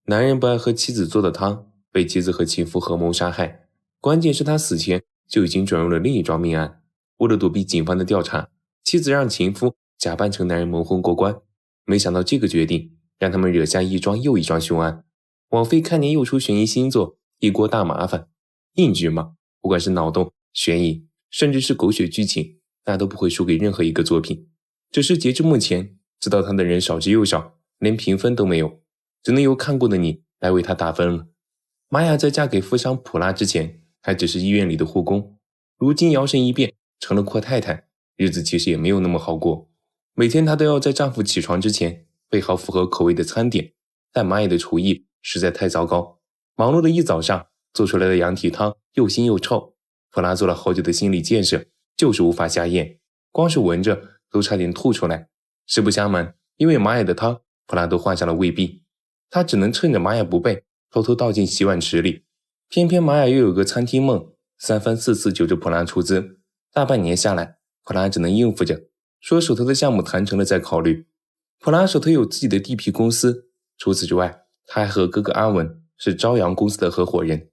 男人不爱喝妻子做的汤，被妻子和情妇合谋杀害。关键是他死前就已经转入了另一桩命案。为了躲避警方的调查，妻子让情夫假扮成男人蒙混过关。没想到这个决定让他们惹下一桩又一桩凶案。网飞看年又出悬疑新作，一锅大麻烦。硬剧嘛，不管是脑洞、悬疑，甚至是狗血剧情，那都不会输给任何一个作品。只是截至目前，知道他的人少之又少，连评分都没有，只能由看过的你来为他打分了。玛雅在嫁给富商普拉之前，还只是医院里的护工，如今摇身一变成了阔太太，日子其实也没有那么好过。每天她都要在丈夫起床之前备好符合口味的餐点，但玛雅的厨艺实在太糟糕，忙碌的一早上做出来的羊蹄汤又腥又臭。普拉做了好久的心理建设，就是无法下咽，光是闻着都差点吐出来。实不相瞒，因为玛雅的汤，普拉都患上了胃病，他只能趁着玛雅不备，偷偷倒进洗碗池里。偏偏玛雅又有个餐厅梦，三番四次求着普拉出资，大半年下来，普拉只能应付着，说手头的项目谈成了再考虑。普拉手头有自己的地皮公司，除此之外，他还和哥哥阿文是朝阳公司的合伙人。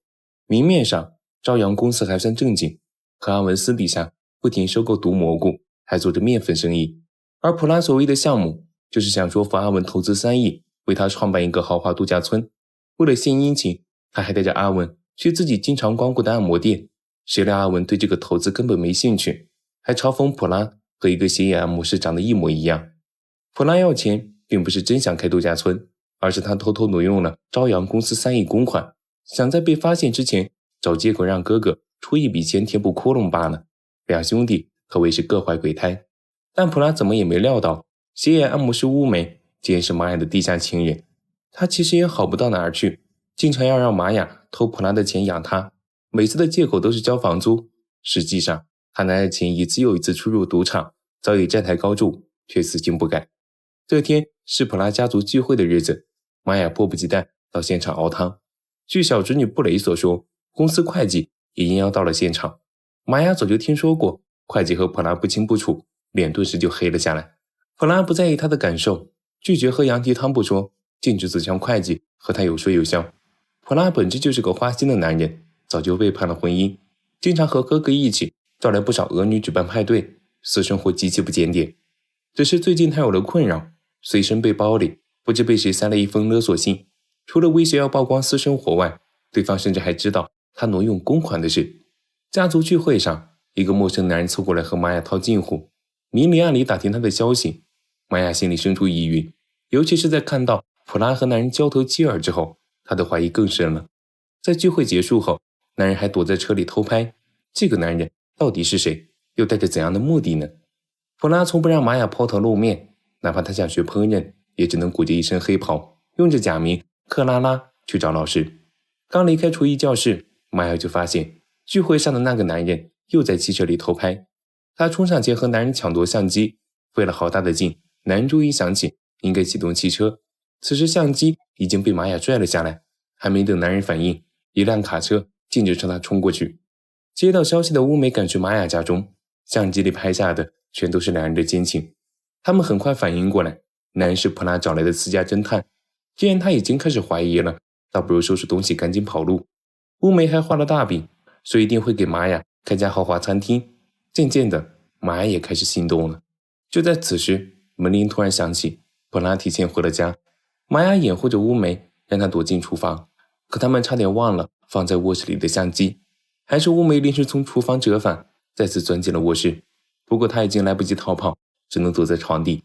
明面上，朝阳公司还算正经，和阿文私底下不停收购毒蘑菇，还做着面粉生意。而普拉所谓的项目，就是想说服阿文投资3亿，为他创办一个豪华度假村。为了献殷勤，他还带着阿文去自己经常光顾的按摩店。谁料阿文对这个投资根本没兴趣，还嘲讽普拉和一个斜眼按摩师长得一模一样。普拉要钱并不是真想开度假村，而是他偷偷挪用了朝阳公司3亿公款，想在被发现之前找借口让哥哥出一笔钱填补窟窿罢了。两兄弟可谓是各怀鬼胎。但普拉怎么也没料到，斜眼按摩师乌梅竟然是玛雅的地下情人。他其实也好不到哪儿去，经常要让玛雅偷普拉的钱养他，每次的借口都是交房租。实际上，他拿的钱一次又一次出入赌场，早已站台高筑，却死性不改。这天是普拉家族聚会的日子，玛雅迫不及待到现场熬汤。据小侄女布雷所说，公司会计也应邀到了现场。玛雅早就听说过会计和普拉不清不楚，脸顿时就黑了下来。普拉不在意他的感受，拒绝喝羊蹄汤不说，径直走向会计，和他有说有笑。普拉本质就是个花心的男人，早就背叛了婚姻，经常和哥哥一起招来不少俄女举办派对，私生活极其不检点。只是最近他有了困扰，随身背包里不知被谁塞了一封勒索信，除了威胁要曝光私生活外，对方甚至还知道他挪用公款的事。家族聚会上，一个陌生男人凑过来和玛雅套近乎，明里暗里打听他的消息。玛雅心里生出疑云，尤其是在看到普拉和男人交头接耳之后，他的怀疑更深了。在聚会结束后，男人还躲在车里偷拍，这个男人到底是谁，又带着怎样的目的呢？普拉从不让玛雅抛头露面，哪怕他想学烹饪，也只能裹着一身黑袍，用着假名克拉拉去找老师。刚离开厨艺教室，玛雅就发现聚会上的那个男人又在汽车里偷拍。他冲上前和男人抢夺相机，费了好大的劲，男人终于想起应该启动汽车。此时相机已经被玛雅拽了下来，还没等男人反应，一辆卡车径直朝他冲过去。接到消息的乌梅赶去玛雅家中，相机里拍下的全都是两人的奸情。他们很快反应过来，男人是普拉找来的私家侦探。既然他已经开始怀疑了，倒不如收拾东西赶紧跑路。乌梅还画了大饼，说一定会给玛雅开家豪华餐厅。渐渐的，玛雅也开始心动了。就在此时，门铃突然响起，普拉提前回了家。玛雅掩护着乌梅，让她躲进厨房，可他们差点忘了放在卧室里的相机。还是乌梅临时从厨房折返，再次钻进了卧室。不过她已经来不及逃跑，只能躲在床底。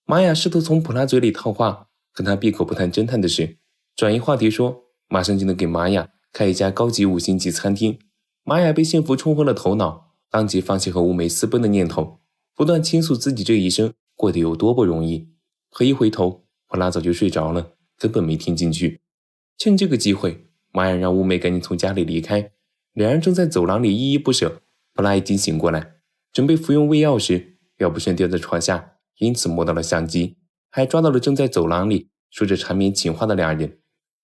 玛雅试图从普拉嘴里套话，可他闭口不谈侦探的事，转移话题说马上就能给玛雅开一家高级5星级餐厅。玛雅被幸福冲昏了头脑，当即放弃和乌梅私奔的念头，不断倾诉自己这一生过得有多不容易。可一回头，普拉早就睡着了，根本没听进去。趁这个机会，玛雅让乌梅赶紧从家里离开。两人正在走廊里依依不舍，普拉已经醒过来，准备服用胃药时，腰不慎掉在床下，因此摸到了相机，还抓到了正在走廊里说着缠绵情话的两人。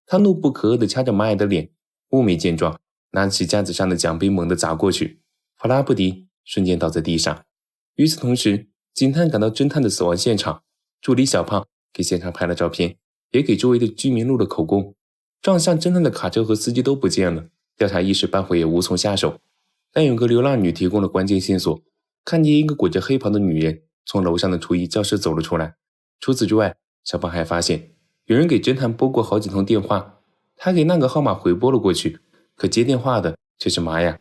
他怒不可遏地掐着玛雅的脸，乌梅见状，拿起架子上的奖杯猛地砸过去，普拉不敌，瞬间倒在地上。与此同时，警探赶到侦探的死亡现场，助理小胖给现场拍了照片，也给周围的居民录了口供。撞向侦探的卡车和司机都不见了，调查一时半会也无从下手。但有个流浪女提供了关键线索，看见一个裹着黑袍的女人从楼上的厨艺教室走了出来。除此之外，小胖还发现有人给侦探拨过好几通电话，他给那个号码回拨了过去，可接电话的却是玛雅。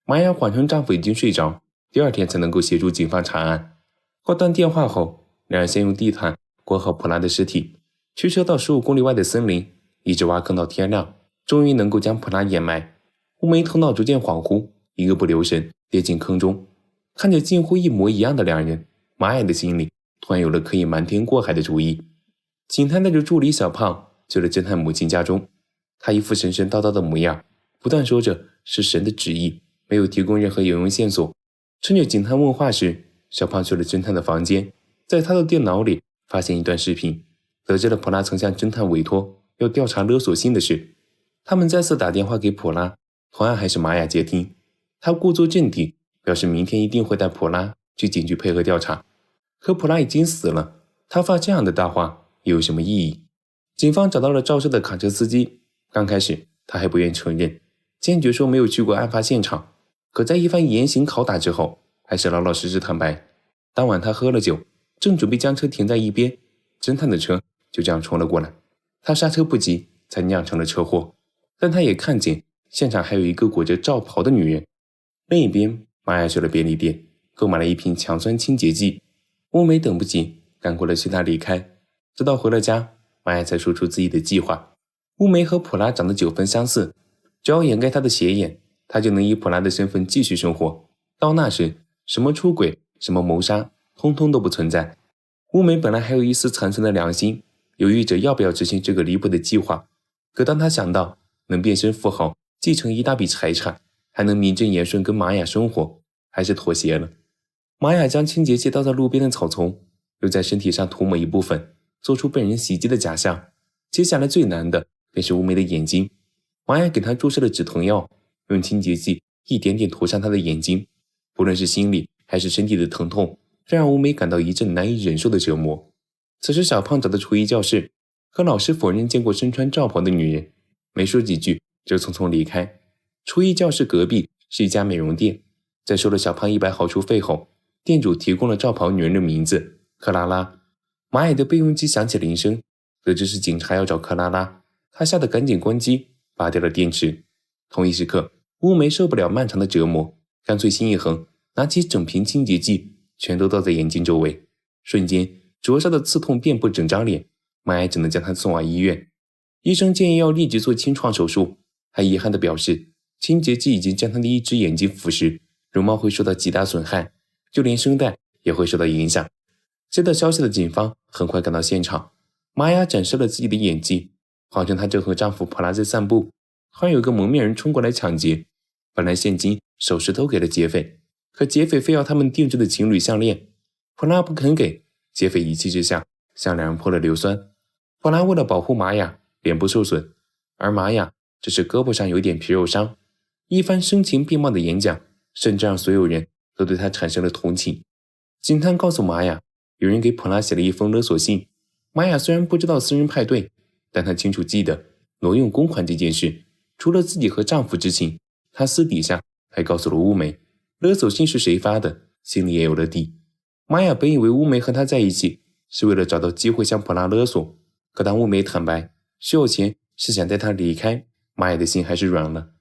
玛雅谎称丈夫已经睡着，第二天才能够协助警方查案。挂断电话后，两人先用地毯裹好普拉的尸体，驱车到15公里外的森林，一直挖坑到天亮，终于能够将普拉掩埋。乌梅头脑逐渐恍惚，一个不留神跌进坑中。看着近乎一模一样的两人，玛雅的心里突然有了可以瞒天过海的主意。警探带着助理小胖去了侦探母亲家中，他一副神神叨叨的模样，不断说着是神的旨意，没有提供任何有用线索。趁着警探问话时，小胖去了侦探的房间，在他的电脑里发现一段视频，得知了普拉曾向侦探委托要调查勒索信的事。他们再次打电话给普拉，同样还是玛雅接听。他故作镇定，表示明天一定会带普拉去警局配合调查。可普拉已经死了，他发这样的大话又有什么意义？警方找到了肇事的卡车司机，刚开始他还不愿承认，坚决说没有去过案发现场。可在一番严刑拷打之后，还是老老实实坦白。当晚他喝了酒，正准备将车停在一边，侦探的车就这样冲了过来，他刹车不及，才酿成了车祸。但他也看见现场还有一个裹着罩袍的女人。另一边，玛雅去了便利店，购买了一瓶强酸清洁剂。乌梅等不及，赶过来催他离开。直到回了家，玛雅才说出自己的计划。乌梅和普拉长得9分相似，只要掩盖他的斜眼，他就能以普拉的身份继续生活。到那时，什么出轨，什么谋杀，通通都不存在。乌梅本来还有一丝残存的良心，犹豫着要不要执行这个离谱的计划。可当他想到能变身富豪，继承一大笔财产，还能名正言顺跟玛雅生活，还是妥协了。玛雅将清洁剂倒在路边的草丛，又在身体上涂抹一部分，做出被人袭击的假象。接下来最难的便是乌梅的眼睛。玛雅给她注射了止疼药，用清洁剂一点点涂上她的眼睛，不论是心理还是身体的疼痛，这让乌梅感到一阵难以忍受的折磨。此时小胖找到厨艺教室，可老师否认见过身穿罩袍的女人，没说几句就匆匆离开。厨艺教室隔壁是一家美容店，在收了小胖100好处费后，店主提供了罩袍女人的名字克拉拉。玛雅的备用机响起铃声，得知是警察要找克拉拉，他吓得赶紧关机，拔掉了电池。同一时刻，乌梅受不了漫长的折磨，干脆心一横，拿起整瓶清洁剂全都倒在眼睛周围。瞬间灼烧的刺痛遍布整张脸，玛雅只能将他送往医院。医生建议要立即做清创手术，还遗憾地表示清洁剂已经将他的一只眼睛腐蚀，容貌会受到极大损害，就连声带也会受到影响。接到消息的警方很快赶到现场，玛雅展示了自己的演技，谎称她正和丈夫普拉在散步，突然有个蒙面人冲过来抢劫，本来现金首饰都给了劫匪，可劫匪非要他们定制的情侣项链，普拉不肯给，劫匪一气之下向两人泼了硫酸。普拉为了保护玛雅，脸部受损，而玛雅只是胳膊上有点皮肉伤。一番声情并茂的演讲，甚至让所有人都对他产生了同情。警探告诉玛雅，有人给普拉写了一封勒索信。玛雅虽然不知道私人派对，但她清楚记得挪用公款这件事，除了自己和丈夫知情，她私底下还告诉了乌梅，勒索信是谁发的，心里也有了底。玛雅本以为乌梅和她在一起是为了找到机会向普拉勒索，可当乌梅坦白需要钱是想带她离开，玛雅的心还是软了。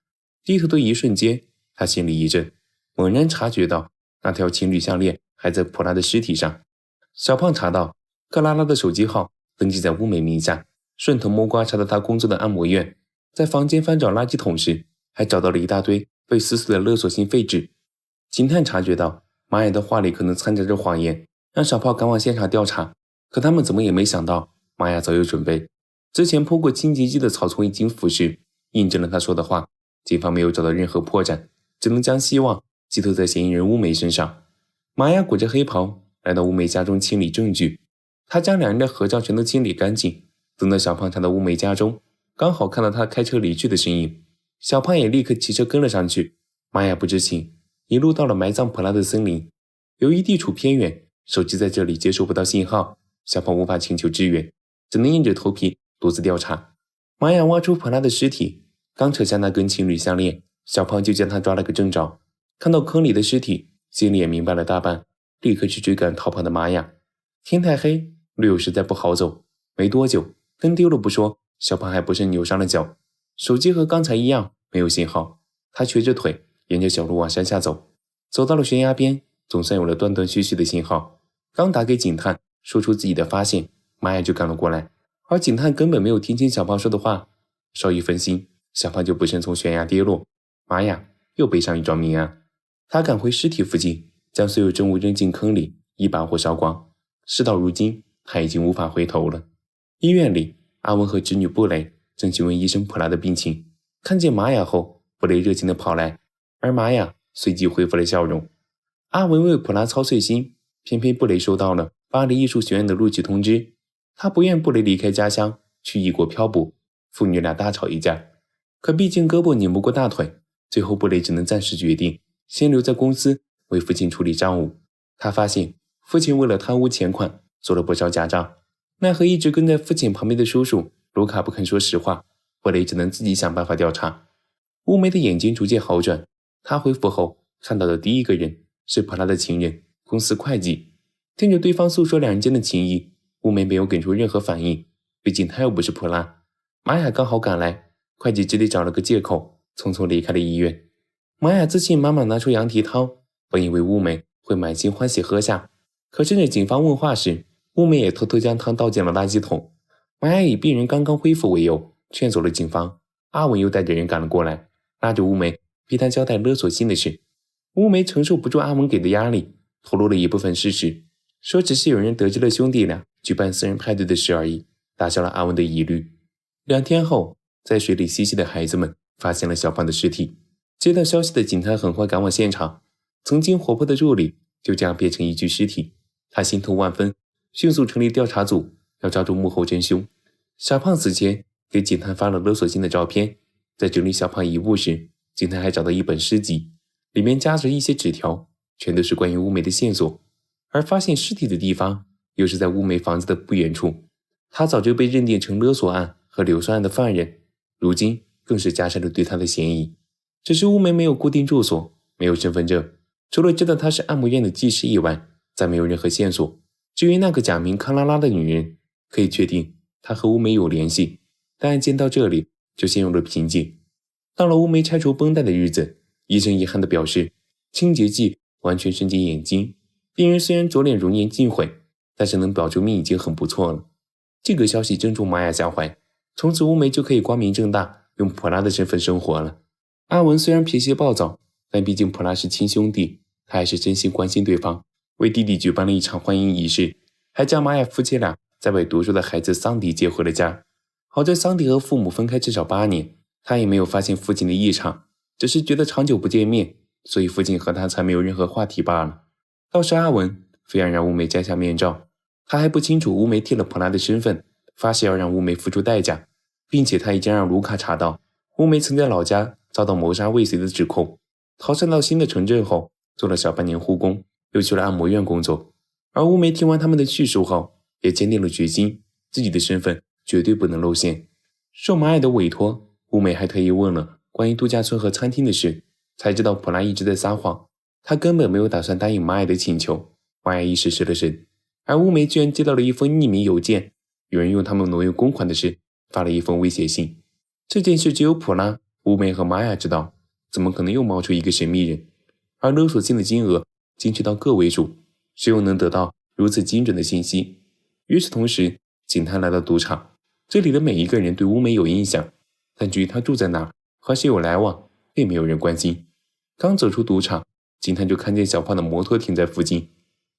低头的一瞬间，她心里一震，猛然察觉到那条情侣项链还在普拉的尸体上。小胖查到克拉拉的手机号登记在乌梅名下，顺藤摸瓜查到她工作的按摩院，在房间翻找垃圾桶时，还找到了一大堆被撕碎的勒索性废纸。警探察觉到玛雅的话里可能掺杂着谎言，让小胖赶往现场调查，可他们怎么也没想到玛雅早有准备。之前泼过清洁剂的草丛已经腐蚀，印证了他说的话。警方没有找到任何破绽，只能将希望寄托在嫌疑人乌梅身上。玛雅裹着黑袍来到乌梅家中清理证据，他将两人的合照全都清理干净。等到小胖查到乌梅家中，刚好看到他开车离去的身影，小胖也立刻骑车跟了上去。玛雅不知情，一路到了埋葬普拉的森林。由于地处偏远，手机在这里接收不到信号，小胖无法请求支援，只能硬着头皮独自调查。玛雅挖出普拉的尸体，刚扯下那根情侣项链，小胖就将他抓了个正着。看到坑里的尸体，心里也明白了大半，立刻去追赶逃跑的玛雅。天太黑，路又实在不好走，没多久灯丢了不说，小胖还不慎扭伤了脚，手机和刚才一样没有信号。他瘸着腿沿着小路往山下走，走到了悬崖边，总算有了断断续续的信号。刚打给警探说出自己的发现，玛雅就赶了过来，而警探根本没有听清小胖说的话。稍一分心，小胖就不慎从悬崖跌落，玛雅又背上一桩命案。他赶回尸体附近，将所有证物扔进坑里，一把火烧光。事到如今，他已经无法回头了。医院里，阿文和侄女布雷正询问医生普拉的病情，看见玛雅后，布雷热情地跑来，而玛雅随即恢复了笑容。阿文为普拉操碎心，偏偏布雷收到了巴黎艺术学院的录取通知，他不愿布雷离开家乡去异国漂泊，父女俩大吵一架。可毕竟胳膊拧不过大腿，最后布雷只能暂时决定先留在公司为父亲处理账务。他发现父亲为了贪污钱款做了不少假账，奈何一直跟在父亲旁边的叔叔卢卡不肯说实话，布雷只能自己想办法调查。乌梅的眼睛逐渐好转，他回府后看到的第一个人是普拉的情人，公司会计。听着对方诉说两人间的情谊，乌梅没有给出任何反应，毕竟他又不是普拉。玛雅刚好赶来，会计只得找了个借口匆匆离开了医院。玛雅自信满满拿出羊蹄汤，本以为乌梅会满心欢喜喝下，可趁着警方问话时，乌梅也偷偷将汤倒进了垃圾桶。玛雅以病人刚刚恢复为由劝走了警方，阿文又带着人赶了过来，拉着乌梅逼他交代勒索信的事。乌梅承受不住阿文给的压力，透露了一部分事实，说只是有人得知了兄弟俩举办私人派对的事而已，打消了阿文的疑虑。2天后，在水里嬉戏的孩子们发现了小胖的尸体。接到消息的警探很快赶往现场，曾经活泼的助理就这样变成一具尸体，他心痛万分，迅速成立调查组，要抓住幕后真凶。小胖死前给警探发了勒索信的照片，在整理小胖遗物时，警探还找到一本诗集，里面夹着一些纸条，全都是关于乌梅的线索。而发现尸体的地方又是在乌梅房子的不远处，他早就被认定成勒索案和流窜案的犯人，如今更是加深了对他的嫌疑。只是乌梅没有固定住所，没有身份证，除了知道他是按摩院的技师以外，再没有任何线索。至于那个假名康拉拉的女人，可以确定她和乌梅有联系，但案件到这里就陷入了瓶颈。到了乌梅拆除绷带的日子，医生遗憾地表示，清洁剂完全渗进眼睛，病人虽然左脸容颜尽毁，但是能保住命已经很不错了。这个消息正中玛雅下怀，从此乌梅就可以光明正大用普拉的身份生活了。阿文虽然脾气暴躁，但毕竟普拉是亲兄弟，他还是真心关心对方，为弟弟举办了一场欢迎仪式，还将玛雅夫妻俩在外读书的孩子桑迪接回了家。好在桑迪和父母分开至少8年，他也没有发现父亲的异常，只是觉得长久不见面，所以父亲和他才没有任何话题罢了。倒是阿文非要让乌梅摘下面罩，他还不清楚乌梅替了普拉的身份，发誓要让乌梅付出代价，并且他已经让卢卡查到乌梅曾在老家遭到谋杀未遂的指控，逃窜到新的城镇后做了小半年护工，又去了按摩院工作。而乌梅听完他们的叙述后，也坚定了决心，自己的身份绝对不能露馅。受玛雅的委托，乌梅还特意问了关于度假村和餐厅的事，才知道普拉一直在撒谎，他根本没有打算答应玛雅的请求。玛雅一时失了神，而乌梅居然接到了一封匿名邮件，有人用他们挪用公款的事发了一封威胁信。这件事只有普拉、乌梅和玛雅知道，怎么可能又冒出一个神秘人？而勒索信的金额精确到个位数，谁又能得到如此精准的信息？与此同时，警探来到赌场，这里的每一个人对乌梅有印象，但至于他住在哪，和谁有来往，并没有人关心。刚走出赌场，警探就看见小胖的摩托停在附近，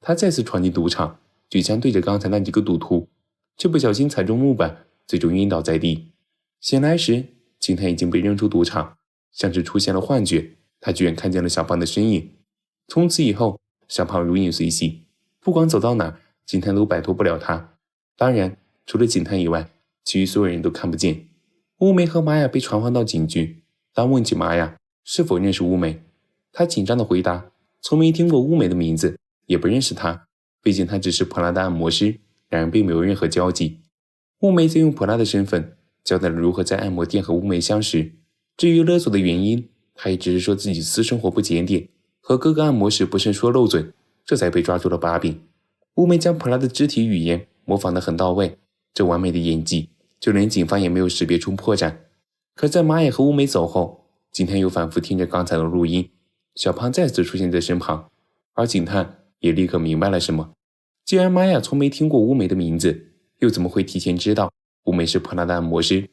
他再次闯进赌场，举枪对着刚才那几个赌徒，却不小心踩中木板，最终晕倒在地。醒来时，警探已经被扔出赌场，像是出现了幻觉，他居然看见了小胖的身影。从此以后，小胖如影随形，不管走到哪，警探都摆脱不了他。当然，除了警探以外，其余所有人都看不见。乌梅和玛雅被传唤到警局，当问起玛雅是否认识乌梅，她紧张地回答，从没听过乌梅的名字，也不认识她，毕竟她只是普拉的按摩师，两人并没有任何交集。乌梅则用普拉的身份交代了如何在按摩店和乌梅相识。至于勒索的原因，他也只是说自己私生活不检点，和哥哥按摩时不慎说漏嘴，这才被抓住了把柄。乌梅将普拉的肢体语言模仿得很到位，这完美的演技，就连警方也没有识别出破绽。可在玛雅和乌梅走后，警探又反复听着刚才的录音，小胖再次出现在身旁，而警探也立刻明白了什么。既然玛雅从没听过乌梅的名字，又怎么会提前知道乌梅是普拉的按摩师？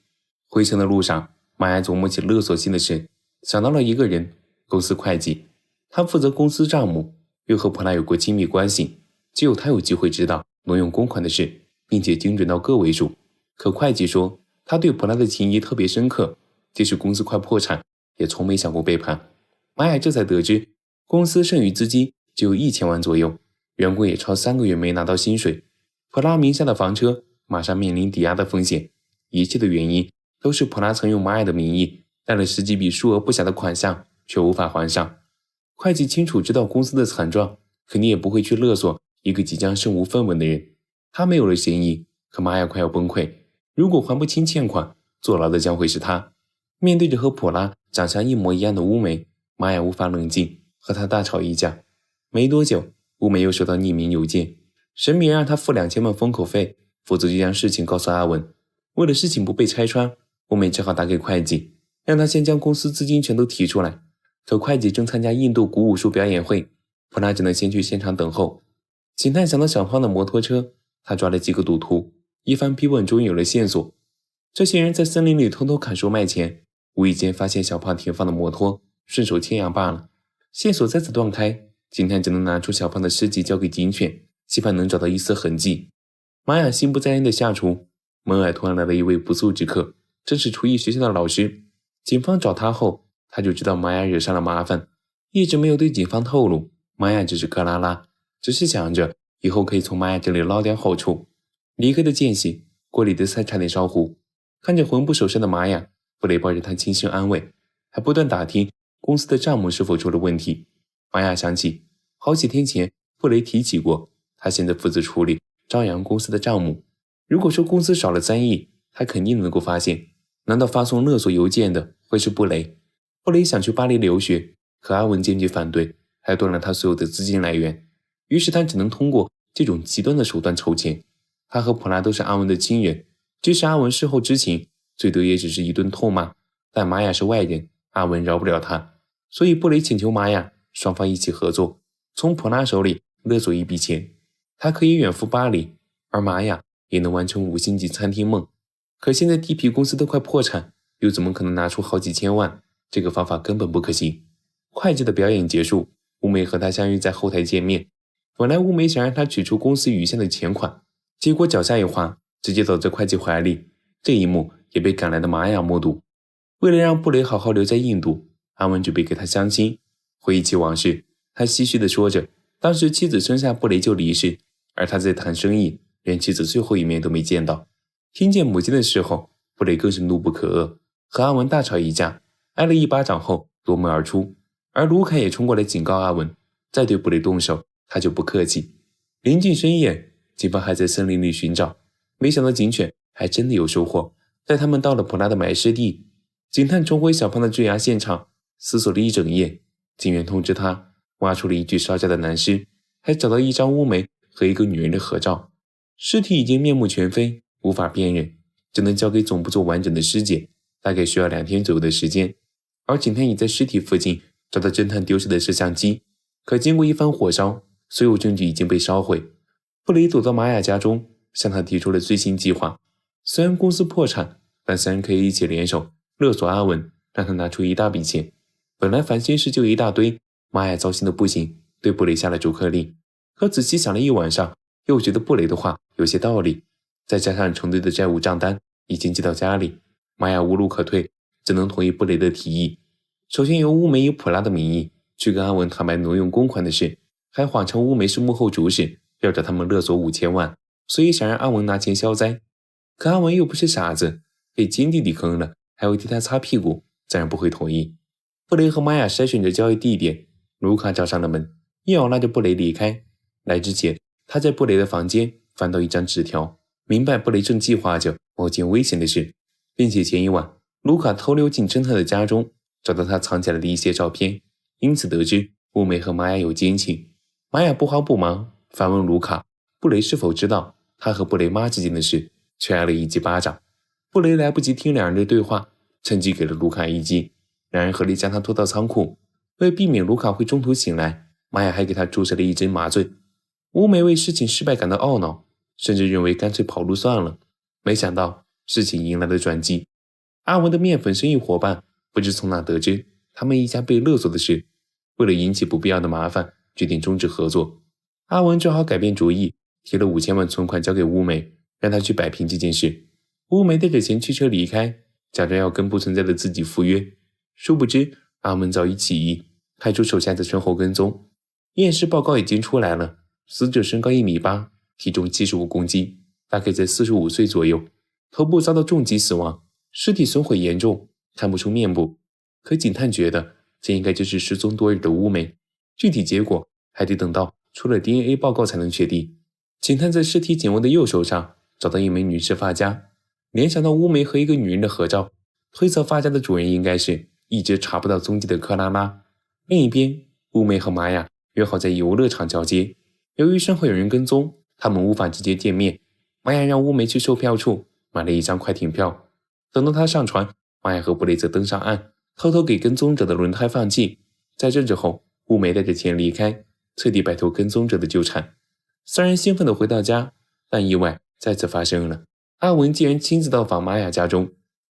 回程的路上，玛雅琢磨起勒索性的事，想到了一个人，公司会计，他负责公司账目，又和普拉有过亲密关系，只有他有机会知道挪用公款的事，并且精准到个位数。可会计说他对普拉的情谊特别深刻，即使公司快破产，也从没想过背叛。玛雅这才得知，公司剩余资金只有1000万左右，员工也超3个月没拿到薪水，普拉名下的房车马上面临抵押的风险，一切的原因都是普拉曾用玛雅的名义贷了10几笔数额不小的款项，却无法还上。会计清楚知道公司的惨状，肯定也不会去勒索一个即将身无分文的人。他没有了嫌疑，可玛雅快要崩溃，如果还不清欠款，坐牢的将会是他。面对着和普拉长相一模一样的乌梅，玛雅无法冷静，和他大吵一架。没多久，乌梅又收到匿名邮件，神明让他付2000万封口费，否则就将事情告诉阿文。为了事情不被拆穿，乌梅只好打给会计，让他先将公司资金全都提出来。可会计正参加印度古武术表演会，普拉只能先去现场等候。警探想到小胖的摩托车，他抓了几个赌徒，一番逼问终于有了线索。这些人在森林里偷偷砍树卖钱，无意间发现小胖停放的摩托，顺手牵羊罢了。线索再次断开，警探只能拿出小胖的尸体交给警犬，期盼能找到一丝痕迹。玛雅心不在焉地下厨，门外突然来了一位不速之客，正是厨艺学校的老师。警方找他后，他就知道玛雅惹上了麻烦，一直没有对警方透露。玛雅只是克拉拉，只是想着以后可以从玛雅这里捞点好处。离开的间隙，锅里的菜差点烧糊。看着魂不守舍的玛雅，布雷抱着他轻声安慰，还不断打听公司的账目是否出了问题。玛雅想起好几天前布雷提起过，他现在负责处理朝阳公司的账目。如果说公司少了3亿，他肯定能够发现。难道发送勒索邮件的会是布雷？布雷想去巴黎留学，可阿文坚决反对，还断了他所有的资金来源。于是他只能通过这种极端的手段筹钱。他和普拉都是阿文的亲人，即使阿文事后知情，最多也只是一顿痛骂。但玛雅是外人，阿文饶不了他，所以布雷请求玛雅双方一起合作，从普拉手里勒索一笔钱。他可以远赴巴黎，而玛雅也能完成5星级餐厅梦。可现在地皮公司都快破产，又怎么可能拿出好几千万？这个方法根本不可行。会计的表演结束，乌梅和他相遇在后台见面。本来乌梅想让他取出公司余下的钱款，结果脚下一滑，直接倒在会计怀里。这一幕也被赶来的玛雅目睹。为了让布雷好好留在印度，阿文准备给他相亲。回忆起往事，他唏嘘地说着，当时妻子生下布雷就离世，而他在谈生意，连妻子最后一面都没见到。听见母亲的时候，布雷更是怒不可遏，和阿文大吵一架，挨了一巴掌后夺门而出。而卢凯也冲过来警告阿文，再对布雷动手，他就不客气。临近深夜，警方还在森林里寻找，没想到警犬还真的有收获。带他们到了普拉的埋尸地，警探重回小胖的坠崖现场，思索了一整夜。警员通知他，挖出了一具烧焦的男尸，还找到一张乌梅和一个女人的合照。尸体已经面目全非，无法辨认，只能交给总部做完整的尸检，大概需要2天左右的时间。而警探也在尸体附近找到侦探丢失的摄像机，可经过一番火烧，所有证据已经被烧毁。布雷躲到玛雅家中，向他提出了最新计划。虽然公司破产，但3人可以一起联手勒索阿文，让他拿出一大笔钱。本来烦心事就一大堆，玛雅糟心的不行，对布雷下了逐客令。可仔细想了一晚上，又觉得布雷的话有些道理。再加上成堆的债务账单已经寄到家里，玛雅无路可退，只能同意布雷的提议。首先由乌梅以普拉的名义去跟阿文坦白挪用公款的事，还谎称乌梅是幕后主使，要找他们勒索5000万，所以想让阿文拿钱消灾。可阿文又不是傻子，被亲弟弟坑了，还会替他擦屁股，自然不会同意。布雷和玛雅筛选着交易地点，卢卡找上了门，硬要拉着布雷离开。来之前，他在布雷的房间翻到一张纸条，明白布雷正计划着某件危险的事。并且前一晚卢卡偷溜进侦探的家中，找到他藏起来的一些照片，因此得知乌梅和玛雅有奸情。玛雅不慌不忙反问卢卡，布雷是否知道他和布雷妈之间的事，却挨了一记巴掌。布雷来不及听两人的对话，趁机给了卢卡一击，两人合力将他拖到仓库。为避免卢卡会中途醒来，玛雅还给他注射了一针麻醉。乌梅为事情失败感到懊恼，甚至认为干脆跑路算了。没想到事情迎来了转机。阿文的面粉生意伙伴不知从哪得知他们一家被勒索的事，为了引起不必要的麻烦，决定终止合作。阿文只好改变主意，提了5000万存款交给乌梅，让他去摆平这件事。乌梅带着钱驱车离开，假装要跟不存在的自己赴约。殊不知阿文早已起疑，派出手下在身后跟踪。验尸报告已经出来了，死者身高1.8米，体重75公斤，大概在45岁左右，头部遭到重击死亡，尸体损毁严重，看不出面部。可警探觉得这应该就是失踪多日的乌梅，具体结果还得等到出了 DNA 报告才能确定。警探在尸体颈纹的右手上找到一枚女士发夹，联想到乌梅和一个女人的合照，推测发夹的主人应该是一直查不到踪迹的克拉拉。另一边，乌梅和玛雅约好在游乐场交接，由于身后有人跟踪，他们无法直接见面。玛雅让乌梅去售票处买了一张快艇票，等到他上船，玛雅和布雷则登上岸，偷偷给跟踪者的轮胎放气。在这之后，乌梅带着钱离开，彻底摆脱跟踪者的纠缠。三人兴奋地回到家，但意外再次发生了。阿文竟然亲自到访玛雅家中，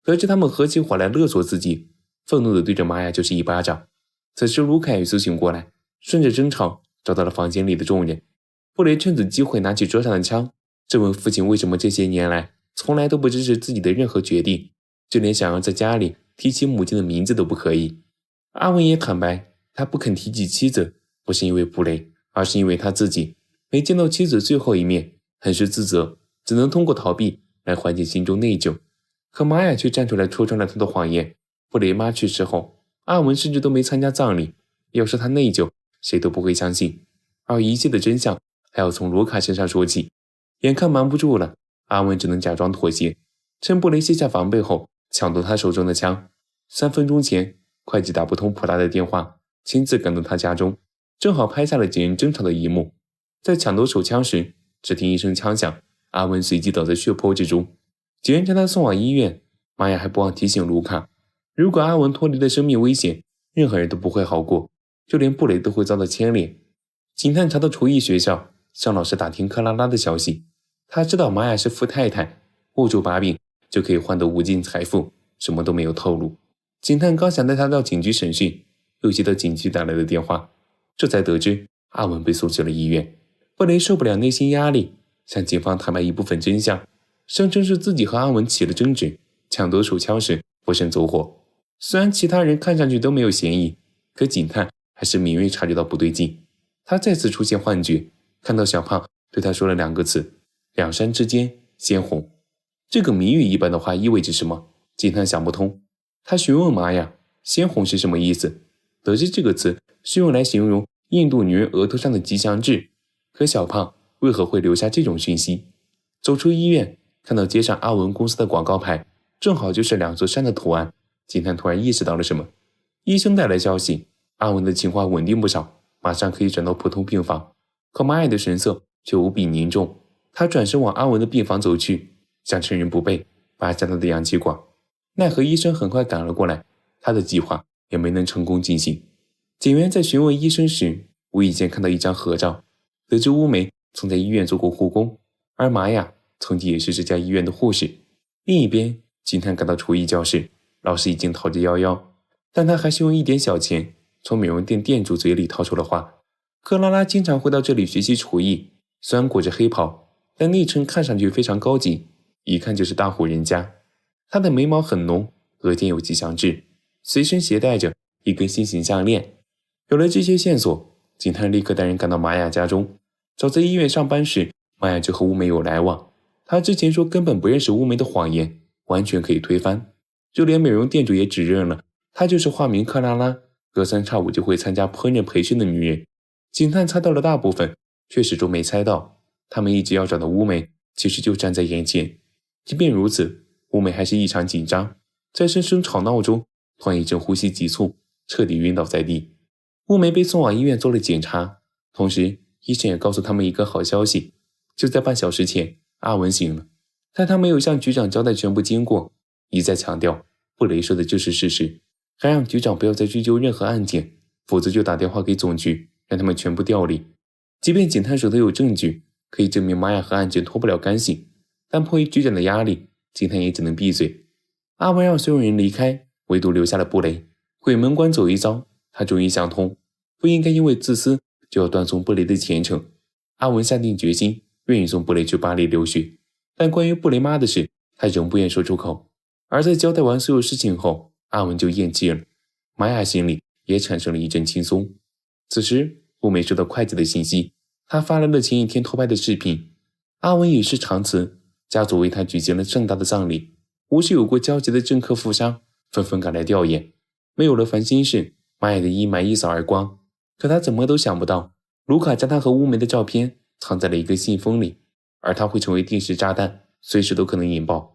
得知他们合起伙来勒索自己，愤怒地对着玛雅就是一巴掌。此时卢卡也苏醒过来，顺着争吵找到了房间里的众人。布雷趁此机会拿起桌上的枪，质问父亲为什么这些年来从来都不支持自己的任何决定，就连想要在家里提起母亲的名字都不可以。阿文也坦白，他不肯提起妻子，不是因为布雷，而是因为他自己没见到妻子最后一面，很是自责，只能通过逃避来缓解心中内疚。可玛雅却站出来戳穿了他的谎言。布雷妈去世后，阿文甚至都没参加葬礼，要是他内疚，谁都不会相信。而一切的真相还要从卢卡身上说起。眼看瞒不住了，阿文只能假装妥协，趁布雷卸下防备后抢夺他手中的枪。3分钟前，会计打不通普拉的电话，亲自赶到他家中，正好拍下了几人争吵的一幕。在抢夺手枪时，只听一声枪响，阿文随即倒在血泊之中。几人将他送往医院。玛雅还不忘提醒卢卡，如果阿文脱离了生命危险，任何人都不会好过，就连布雷都会遭到牵连。警探查到厨艺学校，向老师打听克拉拉的消息。他知道玛雅是富太太，握住把柄就可以换得无尽财富，什么都没有透露。警探刚想带他到警局审讯，又接到警局打来的电话，这才得知阿文被送去了医院。布雷受不了内心压力，向警方坦白一部分真相，声称是自己和阿文起了争执，抢夺手枪时不慎走火。虽然其他人看上去都没有嫌疑，可警探还是敏锐察觉到不对劲。他再次出现幻觉，看到小胖对他说了2个字：两山之间鲜红。这个谜语一般的话意味着什么？警探想不通。他询问玛雅，鲜红是什么意思？得知这个词是用来形容印度女人额头上的吉祥痣。可小胖为何会留下这种讯息？走出医院，看到街上阿文公司的广告牌，正好就是2座山的图案。警探突然意识到了什么。医生带来消息，阿文的情况稳定不少，马上可以转到普通病房。可玛雅的神色却无比凝重，他转身往阿文的病房走去，想趁人不备拔下他的氧气管。奈何医生很快赶了过来，他的计划也没能成功进行。警员在询问医生时，无意间看到一张合照，得知乌梅曾在医院做过护工，而玛雅曾经也是这家医院的护士。另一边，警探赶到厨艺教室，老师已经逃之夭夭，但他还是用一点小钱从美容店店主嘴里掏出了话：克拉拉经常会到这里学习厨艺，虽然裹着黑袍，但昵称看上去非常高级，一看就是大户人家。她的眉毛很浓，额间有吉祥痣，随身携带着一根心形项链。有了这些线索，警探立刻带人赶到玛雅家中。早在医院上班时，玛雅就和乌梅有来往，他之前说根本不认识乌梅的谎言完全可以推翻。就连美容店主也指认了，她就是化名克拉拉，隔3差5就会参加烹饪培训的女人。警探猜到了大部分，却始终没猜到他们一直要找的乌梅其实就站在眼前。即便如此，乌梅还是异常紧张，在声声吵闹中，突然一阵呼吸急促，彻底晕倒在地。乌梅被送往医院做了检查，同时医生也告诉他们一个好消息，就在半小时前，阿文醒了，但他没有向局长交代全部经过，一再强调布雷说的就是事实，还让局长不要再追究任何案件，否则就打电话给总局，让他们全部调离。即便警探手头有证据，可以证明玛雅和案件脱不了干系，但迫于局长的压力，警探也只能闭嘴。阿文让所有人离开，唯独留下了布雷。鬼门关走一遭，他终于想通，不应该因为自私就要断送布雷的前程。阿文下定决心，愿意送布雷去巴黎留学，但关于布雷妈的事，他仍不愿说出口。而在交代完所有事情后，阿文就咽气了。玛雅心里也产生了一阵轻松。此时，乌梅收到会计的信息，他发来了前一天偷拍的视频。阿文以示长辞，家族为他举行了盛大的葬礼，无数有过交集的政客富商纷纷赶来吊唁。没有了烦心事，玛雅的阴霾一扫而光。可他怎么都想不到，卢卡将他和乌梅的照片藏在了一个信封里，而他会成为定时炸弹，随时都可能引爆。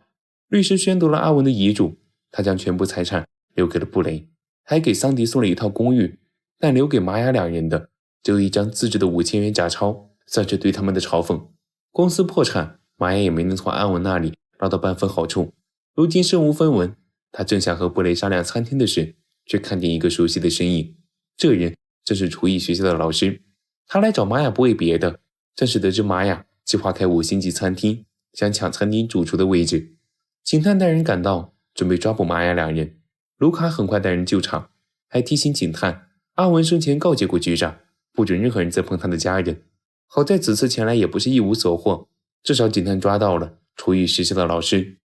律师宣读了阿文的遗嘱，他将全部财产留给了布雷，还给桑迪送了一套公寓，但留给玛雅两人的只有一张自制的5000元假钞，算是对他们的嘲讽。公司破产，玛雅也没能从阿文那里捞到半分好处，如今身无分文。他正想和布雷商量餐厅的事，却看见一个熟悉的身影，这人正是厨艺学校的老师。他来找玛雅不为别的，正是得知玛雅计划开5星级餐厅，想抢餐厅主厨的位置。警探带人赶到，准备抓捕玛雅两人。卢卡很快带人救场，还提醒警探，阿文生前告诫过局长，不准任何人再碰他的家人。好在此次前来也不是一无所获，至少警探抓到了厨艺学校的老师。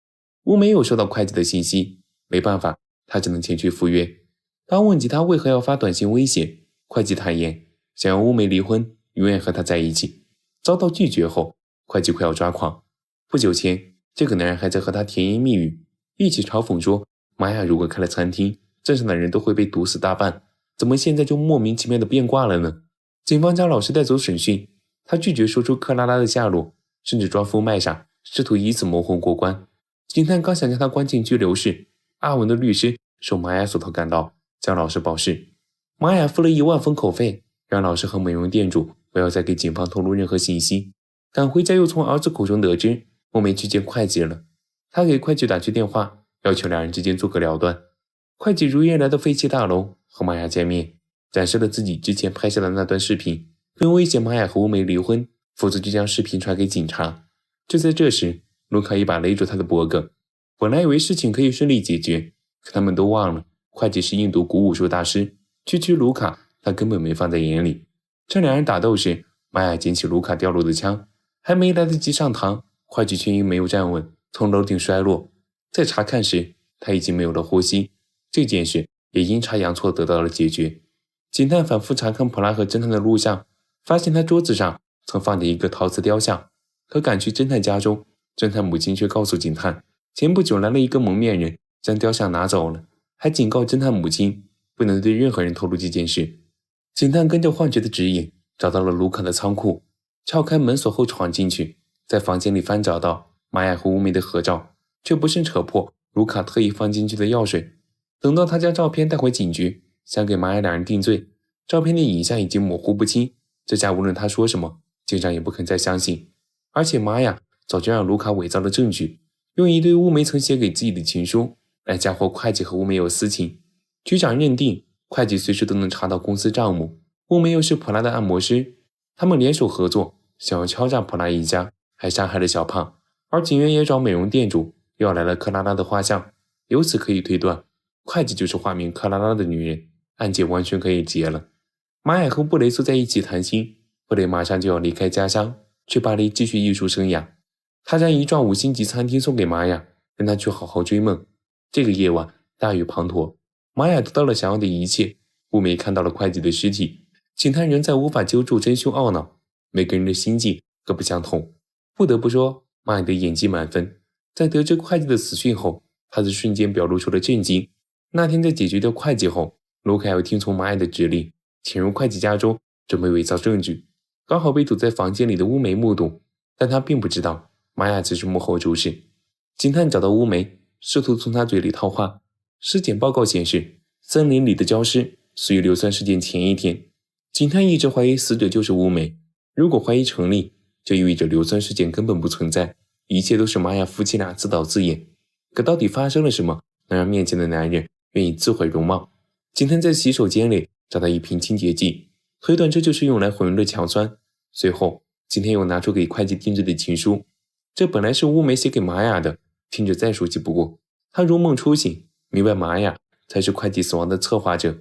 乌梅有收到会计的信息，没办法，他只能前去赴约。当问及他为何要发短信威胁，会计坦言想要乌梅离婚，永远和他在一起。遭到拒绝后，会计快要抓狂。不久前，这个男人还在和他甜言蜜语，一起嘲讽说玛雅如果开了餐厅，镇上的人都会被毒死大半，怎么现在就莫名其妙的变卦了呢？警方将老师带走审讯，他拒绝说出克拉拉的下落，甚至装疯卖傻，试图以此蒙混过关。警探刚想将他关进拘留室，阿文的律师受玛雅所托赶到，将老师保释。玛雅付了1万分口费，让老师和美容店主不要再给警方透露任何信息。赶回家又从儿子口中得知莫梅去见会计了，他给会计打去电话，要求两人之间做个了断。会计如约来到废弃大楼和玛雅见面，展示了自己之前拍下的那段视频，并威胁玛雅和乌梅离婚，否则就将视频传给警察。就在这时，卢卡一把勒住他的脖颈。本来以为事情可以顺利解决，可他们都忘了会计是印度古武术大师，区区卢卡他根本没放在眼里。趁两人打斗时，玛雅捡起卢卡掉落的枪，还没来得及上膛，会计却因没有站稳，从楼顶摔落。在查看时，他已经没有了呼吸。这件事也阴差阳错得到了解决。警探反复查看普拉和侦探的录像，发现他桌子上曾放着一个陶瓷雕像。可赶去侦探家中，侦探母亲却告诉警探，前不久来了一个蒙面人，将雕像拿走了，还警告侦探母亲不能对任何人透露这件事。警探跟着幻觉的指引，找到了卢卡的仓库，撬开门锁后闯进去，在房间里翻找到玛雅和乌梅的合照，却不慎扯破卢卡特意放进去的药水。等到他将照片带回警局，想给玛雅两人定罪，照片的影像已经模糊不清，这下无论他说什么，警长也不肯再相信。而且玛雅早就让卢卡伪造了证据，用一堆乌梅曾写给自己的情书来嫁祸会计和乌梅有私情。局长认定会计随时都能查到公司账目，乌梅又是普拉的按摩师，他们联手合作，想要敲诈普拉一家，还杀害了小胖。而警员也找美容店主要来了克拉拉的画像，由此可以推断会计就是化名克拉拉的女人，案件完全可以结了。玛雅和布雷坐在一起谈心，布雷马上就要离开家乡，去巴黎继续艺术生涯。他将一幢5星级餐厅送给玛雅，让她去好好追梦。这个夜晚大雨滂沱，玛雅得到了想要的一切。乌梅看到了会计的尸体，警探仍在无法揪住真凶懊恼。每个人的心境各不相同，不得不说玛雅的演技满分。在得知会计的死讯后，他的瞬间表露出了震惊。那天在解决掉会计后，卢卡要听从玛雅的指令，潜入会计家中，准备伪造证据。刚好被堵在房间里的乌梅目睹，但他并不知道玛雅只是幕后主使。警探找到乌梅，试图从他嘴里套话。尸检报告显示，森林里的焦尸死于硫酸事件前一天。警探一直怀疑死者就是乌梅，如果怀疑成立，就意味着硫酸事件根本不存在，一切都是玛雅夫妻俩自导自演。可到底发生了什么，能让面前的男人愿意自毁容貌？警探在洗手间里找到一瓶清洁剂，推断这就是用来混入的强酸。随后，警探又拿出给会计定制的情书，这本来是乌梅写给玛雅的，听着再熟悉不过。他如梦初醒，明白玛雅才是会计死亡的策划者。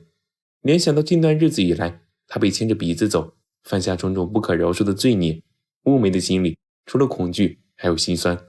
联想到近段日子以来，他被牵着鼻子走，犯下种种不可饶恕的罪孽，乌梅的心里除了恐惧还有心酸。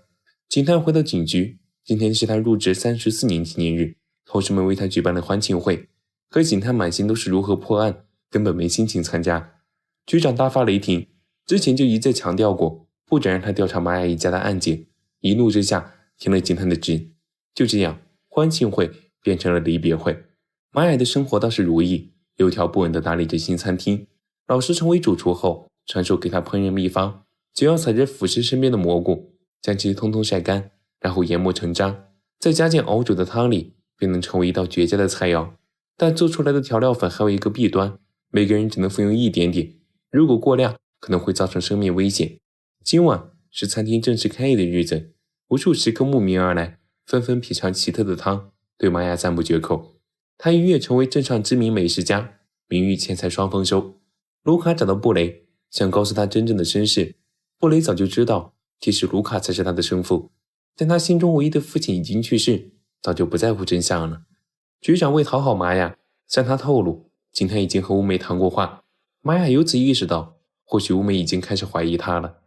警探回到警局，今天是他入职34年纪念日，同事们为他举办了欢庆会，可警探满心都是如何破案，根本没心情参加。局长大发雷霆，之前就一再强调过，不准让他调查玛雅一家的案件，一怒之下停了警探的职。就这样，欢庆会变成了离别会。玛雅的生活倒是如意，有条不紊地打理着新餐厅。老师成为主厨后，传授给他烹饪秘方，只要采摘腐蚀身边的蘑菇，将其通通晒干，然后研磨成渣，再加进熬煮的汤里，便能成为一道绝佳的菜肴。但做出来的调料粉还有一个弊端，每个人只能服用一点点，如果过量，可能会造成生命危险。今晚是餐厅正式开业的日子，无数食客慕名而来，纷纷品尝奇特的汤，对玛雅赞不绝口。他一跃成为镇上知名美食家，名誉钱财双丰收。卢卡找到布雷，想告诉他真正的身世。布雷早就知道，其实卢卡才是他的生父，但他心中唯一的父亲已经去世，早就不在乎真相了。局长为讨好玛雅，向他透露，警探已经和乌梅谈过话。玛雅由此意识到，或许乌梅已经开始怀疑他了。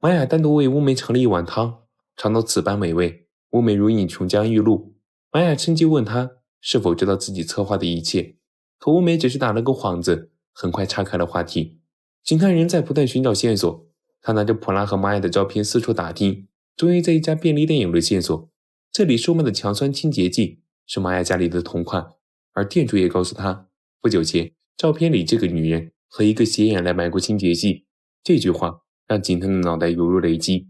玛雅单独为乌梅盛了一碗汤，尝到此般美味，乌梅如饮琼浆玉露。玛雅趁机问他是否知道自己策划的一切，可乌梅只是打了个幌子，很快岔开了话题。警探仍在不断寻找线索，他拿着普拉和玛雅的照片四处打听，终于在一家便利店有了线索。这里售卖的强酸清洁剂是玛雅家里的同款，而店主也告诉他，不久前照片里这个女人和一个斜眼来买过清洁剂。这句话让警探的脑袋犹如雷击。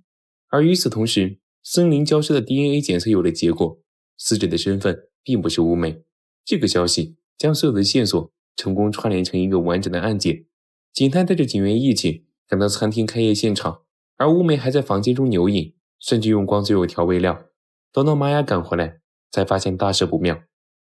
而与此同时，森林焦尸的 DNA 检测有了结果，死者的身份并不是乌梅。这个消息将所有的线索成功串联成一个完整的案件。警探带着警员一起赶到餐厅开业现场，而乌梅还在房间中牛饮，甚至用光所有调味料。等到玛雅赶回来，才发现大事不妙，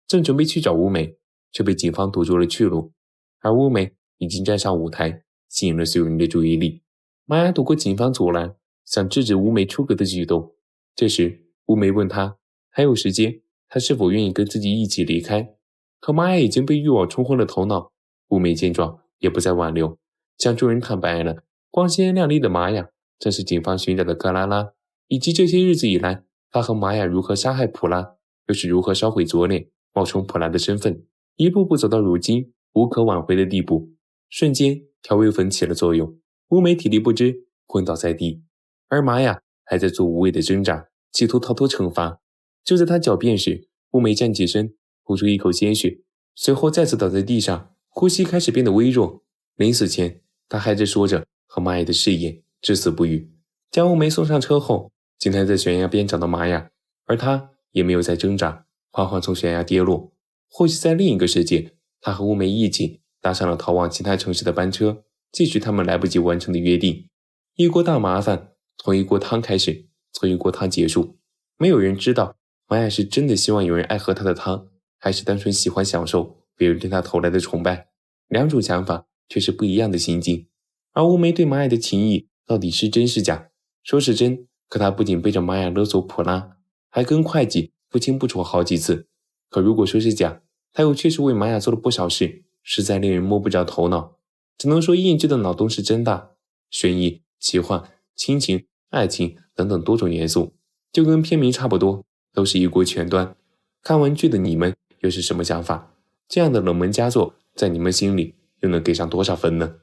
正准备去找乌梅，却被警方堵住了去路。而乌梅已经站上舞台，吸引了所有人的注意力。玛雅躲过警方阻拦，想制止乌梅出格的举动。这时乌梅问他还有时间，他是否愿意跟自己一起离开。可玛雅已经被欲望冲昏了头脑，乌梅见状也不再挽留，向众人坦白了光鲜亮丽的玛雅正是警方寻找的克拉拉，以及这些日子以来他和玛雅如何杀害普拉，又是如何烧毁左脸，冒充普拉的身份，一步步走到如今无可挽回的地步。瞬间调味粉起了作用，乌梅体力不支，昏倒在地，而玛雅还在做无谓的挣扎，企图逃脱惩罚。就在他狡辩时，乌梅站起身，吐出一口鲜血，随后再次倒在地上，呼吸开始变得微弱。临死前，他还在说着和玛雅的誓言，至死不渝。将乌梅送上车后，警探在悬崖边找到玛雅，而他也没有再挣扎，缓缓从悬崖跌落。或许在另一个世界，他和乌梅一起搭上了逃往其他城市的班车，继续他们来不及完成的约定。一锅大麻烦从一锅汤开始，从一锅汤结束。没有人知道玛雅是真的希望有人爱喝她的汤，还是单纯喜欢享受别人对她投来的崇拜。两种想法却是不一样的心境。而乌梅对玛雅的情谊到底是真是假？说是真，可她不仅背着玛雅勒索普拉，还跟会计不清不楚好几次。可如果说是假，她又确实为玛雅做了不少事，实在令人摸不着头脑。只能说印制的脑洞是真大，悬疑、奇幻、亲情、爱情等等多种元素，就跟片名差不多，都是一锅全端。看完剧的你们又是什么想法？这样的冷门佳作在你们心里又能给上多少分呢？